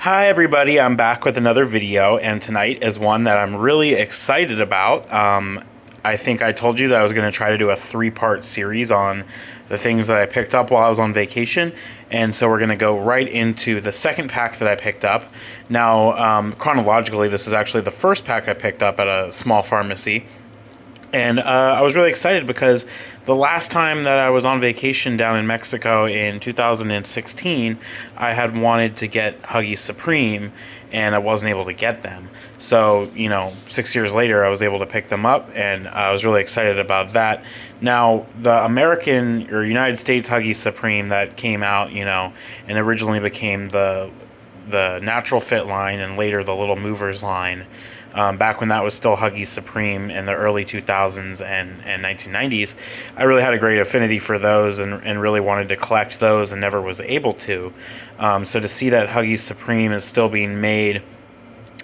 Hi everybody, I'm back with another video, and tonight is one that I'm really excited about. I think I told you that I was going to try to do a three-part series on the things that I picked up while I was on vacation, and so we're going to go right into the second pack that I picked up. Now, chronologically, this is actually the first pack I picked up at a small pharmacy. And I was really excited because the last time that I was on vacation down in Mexico in 2016, I had wanted to get Huggies Supreme, and I wasn't able to get them. So, 6 years later, I was able to pick them up, and I was really excited about that. Now, the American or United States Huggies Supreme that came out, and originally became the Natural Fit line and later the Little Movers line. Back when that was still Huggies Supreme in the early 2000s and 1990s, I really had a great affinity for those and really wanted to collect those and never was able to. So to see that Huggies Supreme is still being made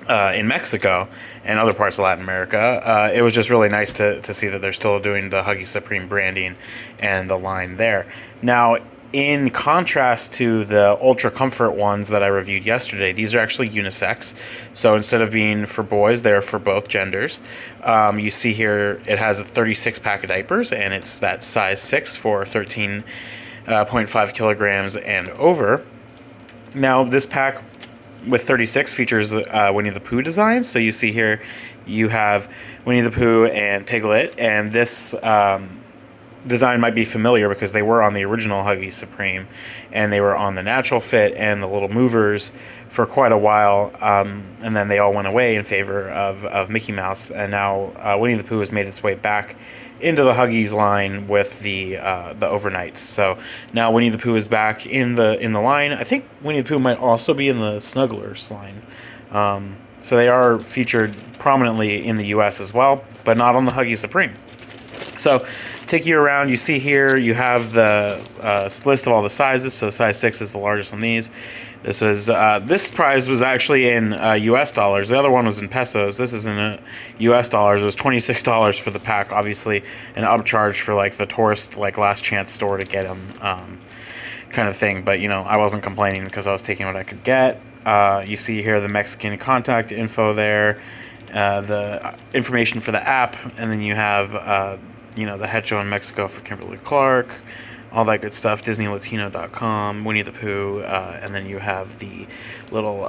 in Mexico and other parts of Latin America, it was just really nice to see that they're still doing the Huggies Supreme branding and the line there. Now, in contrast to the Ultra Comfort ones that I reviewed yesterday, these are actually unisex. So instead of being for boys, they're for both genders. You see here it has a 36 pack of diapers, and it's that size 6 for 13.5 kilograms and over. Now, this pack with 36 features Winnie the Pooh designs. So you see here you have Winnie the Pooh and Piglet, and this design might be familiar because they were on the original Huggies Supreme, and they were on the Natural Fit and the Little Movers for quite a while, and then they all went away in favor of Mickey Mouse, and now Winnie the Pooh has made its way back into the Huggies line with the overnights. So now Winnie the Pooh is back in the line. I think Winnie the Pooh might also be in the Snugglers line. So they are featured prominently in the U.S. as well, but not on the Huggies Supreme. So, take you around. You see here you have the list of all the sizes. So, size 6 is the largest on these. This price was actually in U.S. dollars. The other one was in pesos. This is in U.S. dollars. It was $26 for the pack. Obviously, an upcharge for like the tourist last chance store to get them, kind of thing. But I wasn't complaining because I was taking what I could get. You see here the Mexican contact info there, the information for the app, and then you have the head show in Mexico for Kimberly Clark, all that good stuff, DisneyLatino.com, Winnie the Pooh, and then you have the little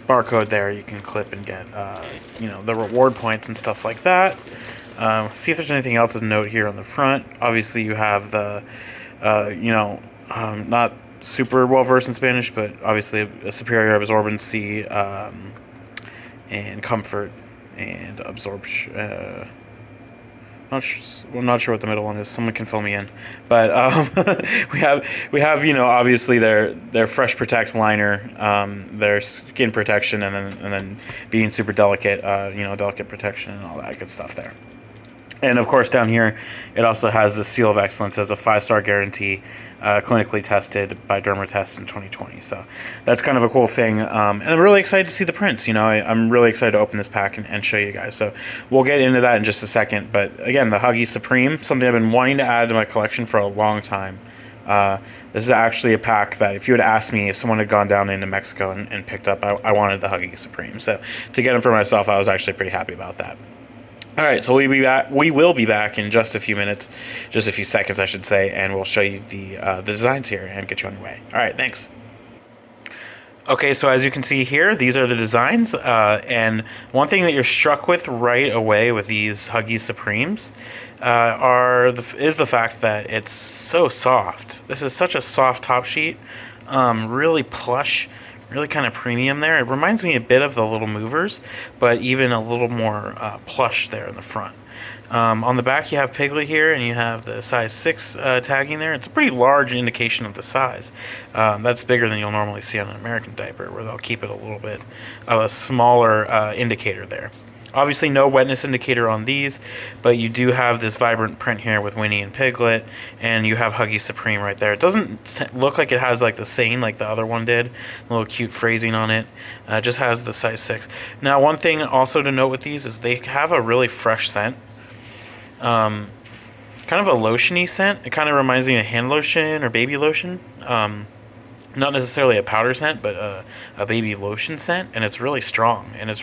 barcode there you can clip and get, the reward points and stuff like that. See if there's anything else of note here on the front. Obviously, you have the, not super well versed in Spanish, but obviously a superior absorbency and comfort and absorption. I'm not sure what the middle one is. Someone can fill me in. But we have obviously their Fresh Protect liner, their skin protection, and then being super delicate, delicate protection and all that good stuff there. And of course, down here, it also has the seal of excellence as a 5-star guarantee, clinically tested by Dermatest in 2020. So that's kind of a cool thing. And I'm really excited to see the prints. I'm really excited to open this pack and show you guys. So we'll get into that in just a second. But again, the Huggies Supreme, something I've been wanting to add to my collection for a long time. This is actually a pack that if you had asked me if someone had gone down into Mexico and picked up, I wanted the Huggies Supreme. So to get them for myself, I was actually pretty happy about that. All right, so we will be back in just a few minutes, just a few seconds, I should say, and we'll show you the designs here and get you on your way. All right, thanks. Okay, so as you can see here, these are the designs, and one thing that you're struck with right away with these Huggies Supremes is the fact that it's so soft. This is such a soft top sheet, really plush. Really kind of premium there. It reminds me a bit of the Little Movers, but even a little more plush there in the front. On the back, you have Piglet here, and you have the size 6 tagging there. It's a pretty large indication of the size. That's bigger than you'll normally see on an American diaper, where they'll keep it a little bit of a smaller indicator there. Obviously, no wetness indicator on these, but you do have this vibrant print here with Winnie and Piglet, and you have Huggies Supreme right there. It doesn't look like it has the saying like the other one did, a little cute phrasing on it. It just has the size 6. Now, one thing also to note with these is they have a really fresh scent. Kind of a lotiony scent. It kind of reminds me of hand lotion or baby lotion. not necessarily a powder scent, but a baby lotion scent, and it's really strong, and it's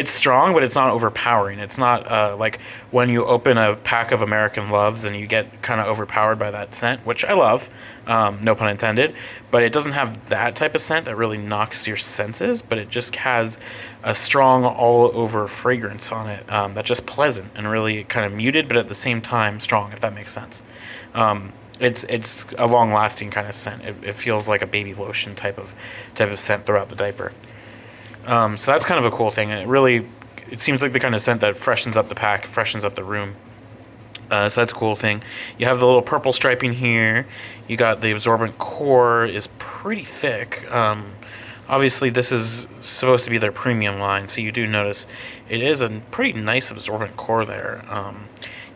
strong, but it's not overpowering. It's not like when you open a pack of American Loves and you get kind of overpowered by that scent, which I love, no pun intended, but it doesn't have that type of scent that really knocks your senses, but it just has a strong all-over fragrance on it that's just pleasant and really kind of muted, but at the same time strong, if that makes sense. It's a long-lasting kind of scent. It feels like a baby lotion type of scent throughout the diaper. So that's kind of a cool thing. It seems like the kind of scent that freshens up the pack, freshens up the room. So that's a cool thing. You have the little purple striping here. You got the absorbent core is pretty thick. Obviously, this is supposed to be their premium line, so you do notice it is a pretty nice absorbent core there.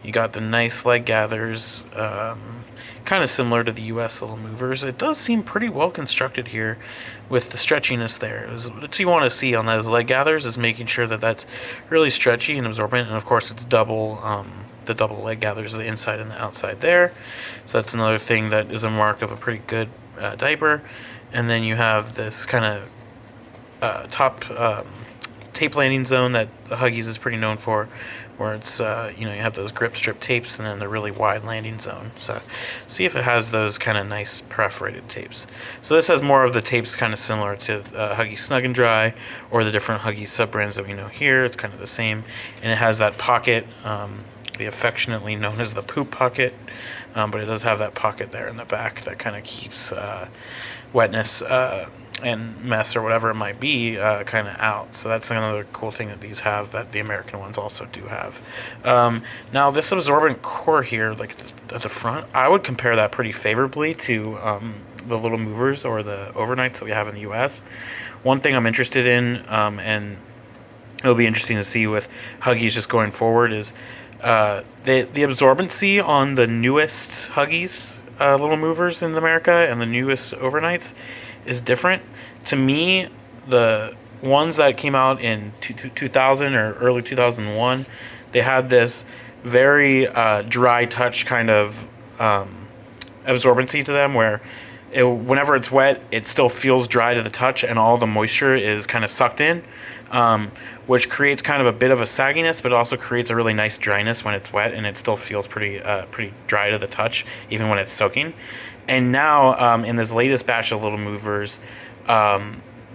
You got the nice leg gathers, kind of similar to the US little movers. It does seem pretty well constructed here with the stretchiness there. What you want to see on those leg gathers is making sure that that's really stretchy and absorbent, and of course it's double, the double leg gathers, the inside and the outside there. So that's another thing that is a mark of a pretty good diaper. And then you have this kind of top tape landing zone that the Huggies is pretty known for, where it's you have those grip strip tapes and then the really wide landing zone. So see if it has those kind of nice perforated tapes. So this has more of the tapes kind of similar to Huggies Snug and Dry or the different Huggies sub brands that we know here. It's kind of the same, and it has that pocket, the affectionately known as the poop pocket, but it does have that pocket there in the back that kind of keeps wetness and mess or whatever it might be kind of out. So that's another cool thing that these have that the American ones also do have. Now this absorbent core here, like at the front, I would compare that pretty favorably to the little movers or the overnights that we have in the US. One thing I'm interested in, and it'll be interesting to see with Huggies just going forward, is the absorbency on the newest Huggies little movers in America and the newest overnights is different. To me, the ones that came out in 2000 or early 2001, they had this very dry touch kind of absorbency to them, where whenever it's wet, it still feels dry to the touch, and all the moisture is kind of sucked in, which creates kind of a bit of a sagginess, but also creates a really nice dryness when it's wet, and it still feels pretty dry to the touch, even when it's soaking. And now, in this latest batch of little movers,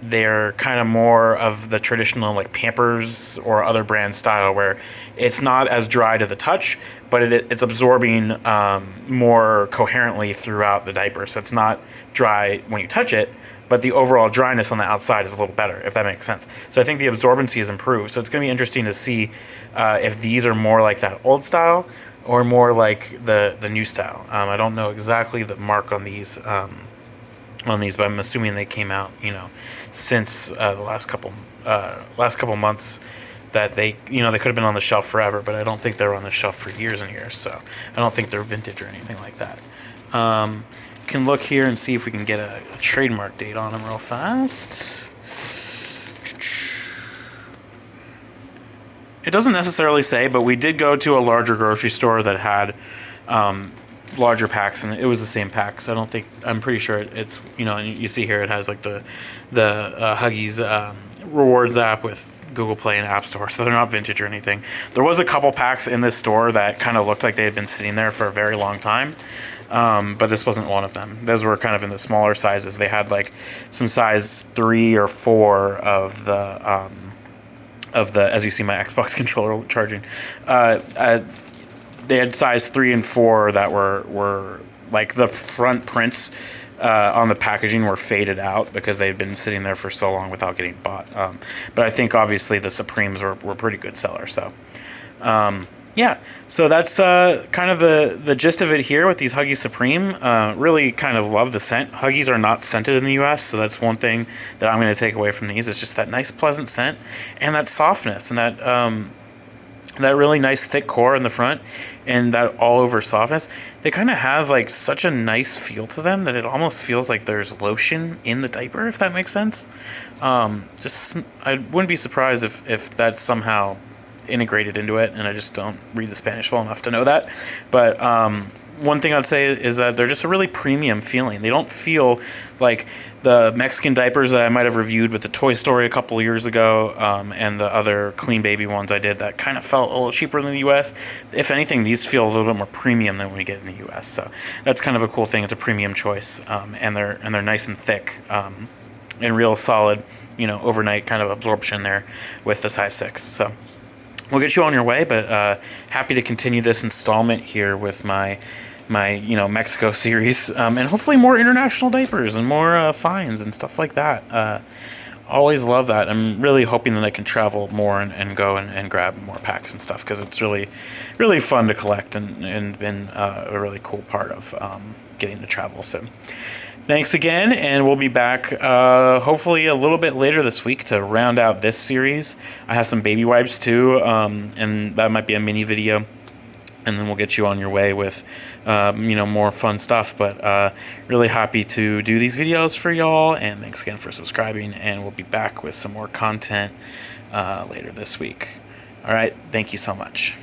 they're kind of more of the traditional like Pampers or other brand style, where it's not as dry to the touch, but it's absorbing more coherently throughout the diaper. So it's not dry when you touch it, but the overall dryness on the outside is a little better, if that makes sense. So I think the absorbency is improved. So it's going to be interesting to see if these are more like that old style or more like the new style. I don't know exactly the mark on these, but I'm assuming they came out, since the last couple months. That they could have been on the shelf forever, but I don't think they were on the shelf for years and years. So I don't think they're vintage or anything like that. Can look here and see if we can get a trademark date on them real fast. It doesn't necessarily say, but we did go to a larger grocery store that had larger packs, and it was the same pack. So I'm pretty sure it's, and you see here it has like the Huggies rewards app with Google Play and App Store, so they're not vintage or anything. There was a couple packs in this store that kind of looked like they had been sitting there for a very long time, but this wasn't one of them. Those were kind of in the smaller sizes. They had like some size 3 or 4 of the as you see my Xbox controller charging. They had size 3 and 4 that were like the front prints on the packaging were faded out because they'd been sitting there for so long without getting bought. But I think obviously the Supremes were pretty good sellers. So yeah, so that's kind of the gist of it here with these Huggies Supreme. Really kind of love the scent. Huggies are not scented in the US, so that's one thing that I'm going to take away from these. It's just that nice pleasant scent and that softness and that really nice thick core in the front and that all over softness. They kind of have like such a nice feel to them that it almost feels like there's lotion in the diaper, if that makes sense. I wouldn't be surprised if that's somehow integrated into it, and I just don't read the Spanish well enough to know that. But one thing I'd say is that they're just a really premium feeling. They don't feel like the Mexican diapers that I might have reviewed with the Toy Story a couple of years ago, and the other Clean Baby ones I did that kind of felt a little cheaper than the U.S. If anything, these feel a little bit more premium than we get in the U.S. So that's kind of a cool thing. It's a premium choice, and they're nice and thick, and real solid, overnight kind of absorption there with the size 6. So we'll get you on your way, but happy to continue this installment here with my Mexico series, and hopefully more international diapers and more finds and stuff like that. Always love that. I'm really hoping that I can travel more and go and grab more packs and stuff, because it's really, really fun to collect and been a really cool part of getting to travel. So thanks again, and we'll be back hopefully a little bit later this week to round out this series. I have some baby wipes too, and that might be a mini video. And then we'll get you on your way with, more fun stuff. But really happy to do these videos for y'all. And thanks again for subscribing. And we'll be back with some more content later this week. All right. Thank you so much.